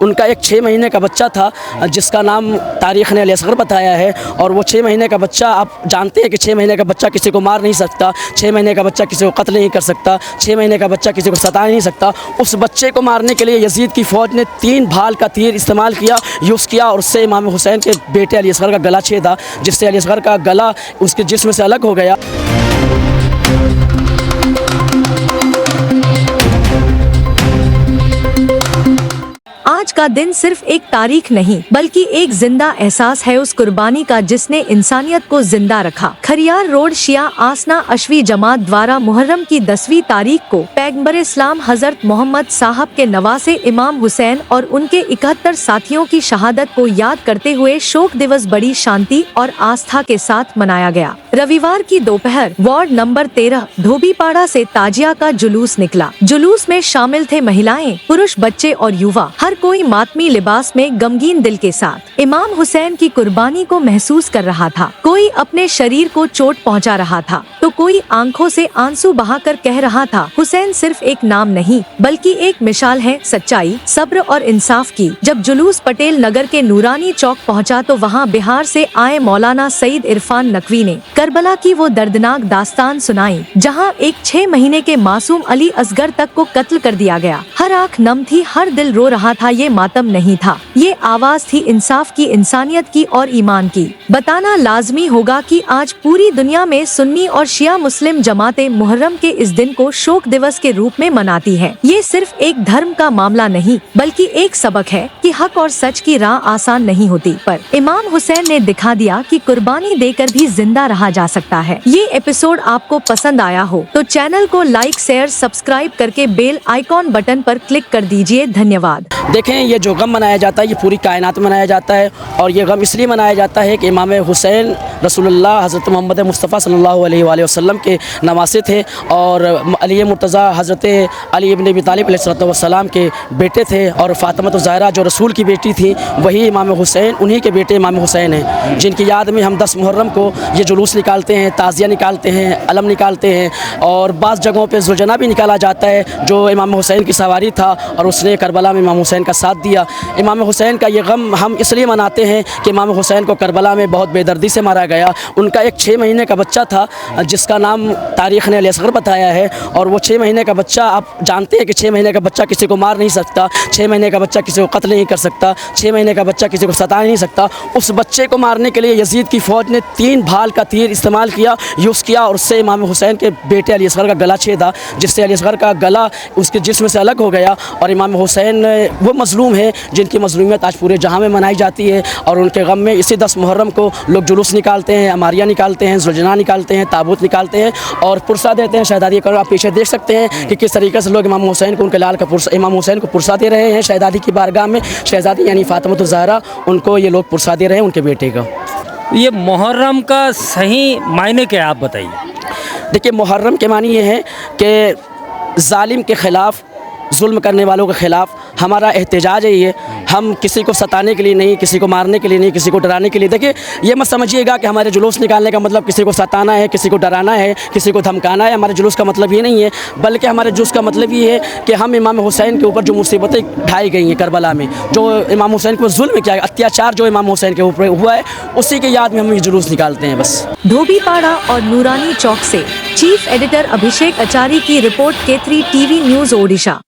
उनका एक 6 महीने का बच्चा था जिसका नाम तारीख़ ने अली-असग़र बताया है। और वो 6 महीने का बच्चा, आप जानते हैं कि 6 महीने का बच्चा किसी को मार नहीं सकता, 6 महीने का बच्चा किसी को कत्ल नहीं कर सकता, 6 महीने का बच्चा किसी को सता नहीं सकता। उस बच्चे को मारने के लिए यजीद की फ़ौज ने 3 भाल का तीर इस्तेमाल किया, यूज़ किया और उससे इमाम हुसैन के बेटे अली-असग़र का गला छेदा, जिससे अली-असग़र का गला उसके जिस्म से अलग हो गया। आज का दिन सिर्फ एक तारीख नहीं बल्कि एक जिंदा एहसास है उस कुर्बानी का जिसने इंसानियत को जिंदा रखा। खरियार रोड शिया आसना अशवी जमात द्वारा मुहर्रम की 10वीं तारीख को पैगंबर इस्लाम हजरत मोहम्मद साहब के नवासे इमाम हुसैन और उनके 71 साथियों की शहादत को याद करते हुए शोक दिवस बड़ी शांति और आस्था के साथ मनाया गया। रविवार की दोपहर वार्ड नंबर 13 धोबीपाड़ा से ताजिया का जुलूस निकला। जुलूस में शामिल थे महिलाएं, पुरुष, बच्चे और युवा। हर कोई मातमी लिबास में गमगीन दिल के साथ इमाम हुसैन की कुर्बानी को महसूस कर रहा था। कोई अपने शरीर को चोट पहुंचा रहा था तो कोई आंखों से आंसू बहाकर कह रहा था, हुसैन सिर्फ एक नाम नहीं बल्कि एक मिसाल है सच्चाई, सब्र और इंसाफ की। जब जुलूस पटेल नगर के नूरानी चौक पहुंचा तो वहां बिहार से आए मौलाना सईद इरफान नकवी ने करबला की वो दर्दनाक दास्तान सुनाई, जहां एक 6 महीने के मासूम अली असगर तक को कत्ल कर दिया गया। हर आँख नम थी, हर दिल रो रहा था। ये मातम नहीं था, ये आवाज थी इंसाफ की, इंसानियत की और ईमान की। बताना लाजमी होगा कि आज पूरी दुनिया में सुन्नी और शिया मुस्लिम जमातें मुहर्रम के इस दिन को शोक दिवस के रूप में मनाती है। ये सिर्फ एक धर्म का मामला नहीं बल्कि एक सबक है कि हक और सच की राह आसान नहीं होती, पर इमाम हुसैन ने दिखा दिया कि कुर्बानी देकर भी जिंदा रहा जा सकता है। ये एपिसोड आपको पसंद आया हो तो चैनल को लाइक, शेयर, सब्सक्राइब करके बेल आइकॉन बटन पर क्लिक कर दीजिए। धन्यवाद। देखें, ये जो गम मनाया जाता है ये पूरी कायनात में मनाया जाता है और ये गम इसलिए मनाया जाता है कि इमाम हुसैन रसूलुल्लाह हज़रत मोहम्मद मुस्तफ़ा सल्लल्लाहु अलैहि वसल्लम के नवासे थे और अली मुर्तज़ा हज़रत अली इब्न अबी तालिब अलैहिस्सलाम के बेटे थे और फ़ातिमा ज़हरा जो रसूल की बेटी थी वही इमाम हुसैन, उन्हीं के बेटे इमाम हुसैन हैं, जिनकी याद में हम 10 मुहर्रम को ये जुलूस निकालते हैं, ताज़िया निकालते हैं, अलम निकालते हैं और बाज़ जगहों पर जुलजना भी निकाला जाता है जो इमाम हुसैन की सवारी था और उसने करबला में इमाम हुसैन का साथ दिया। इमाम हुसैन का ये गम हम इसलिए मनाते हैं कि इमाम हुसैन को करबला में बहुत बेदर्दी से मारा गया। उनका एक 6 महीने का बच्चा था जिसका नाम तारीख़ ने अली-असग़र बताया है। और वो 6 महीने का बच्चा, आप जानते हैं कि 6 महीने का बच्चा किसी को मार नहीं सकता, 6 महीने का बच्चा किसी को कत्ल नहीं कर सकता, 6 महीने का बच्चा किसी को सता नहीं सकता। उस बच्चे को मारने के लिए यजीद की फ़ौज ने 3 भाल का तीर इस्तेमाल किया, यूज़ किया और उससे इमाम हुसैन के बेटे अली-असग़र का गला छेदा, जिससे अली-असग़र का गला उसके जिस्म से अलग हो गया। और इमाम हुसैन वो मज़लूम है जिनकी मज़लूमियत आज पूरे जहां में मनाई जाती है और उनके गम में इसी 10 मुहर्रम को लोग जुलूस निकालते हैं, अमारियाँ निकालते हैं, जुलजना निकालते हैं, ताबूत निकालते हैं और पुरसा देते हैं। शहदादी का आप पीछे देख सकते हैं कि किस तरीके से लोग इमाम हुसैन को, उनके लाल का इमाम हुसैन को पुरसा दे रहे हैं। शहदादी की बारगाह में शहजादी यानी फ़ातिमा ज़हरा, उनको ये लोग पुरसा दे रहे हैं उनके बेटे का। ये मुहर्रम का सही मायने क्या आप बताइए? देखिए, मुहर्रम के मानी ये है कि जालिम के ख़िलाफ़, जुल्म करने वालों के ख़िलाफ़ हमारा एहतजाज है। ये हम किसी को सताने के लिए नहीं, किसी को मारने के लिए नहीं, किसी को डराने के लिए। देखिए, ये मत समझिएगा कि हमारे जुलूस निकालने का मतलब किसी को सताना है, किसी को डराना है, किसी को धमकाना है। हमारे जुलूस का मतलब ये नहीं है, बल्कि हमारे जुलूस का मतलब ये है कि हम इमाम हुसैन के ऊपर जो मुसीबतें ढाई गई हैं करबला में, जो इमाम हुसैन को जुल्म किया, अत्याचार जो इमाम हुसैन के ऊपर हुआ है, उसी के याद में हम ये जुलूस निकालते हैं बस। धोबीपाड़ा और नूरानी चौक से चीफ एडिटर अभिषेक आचार्य की report, K3 TV news Odisha.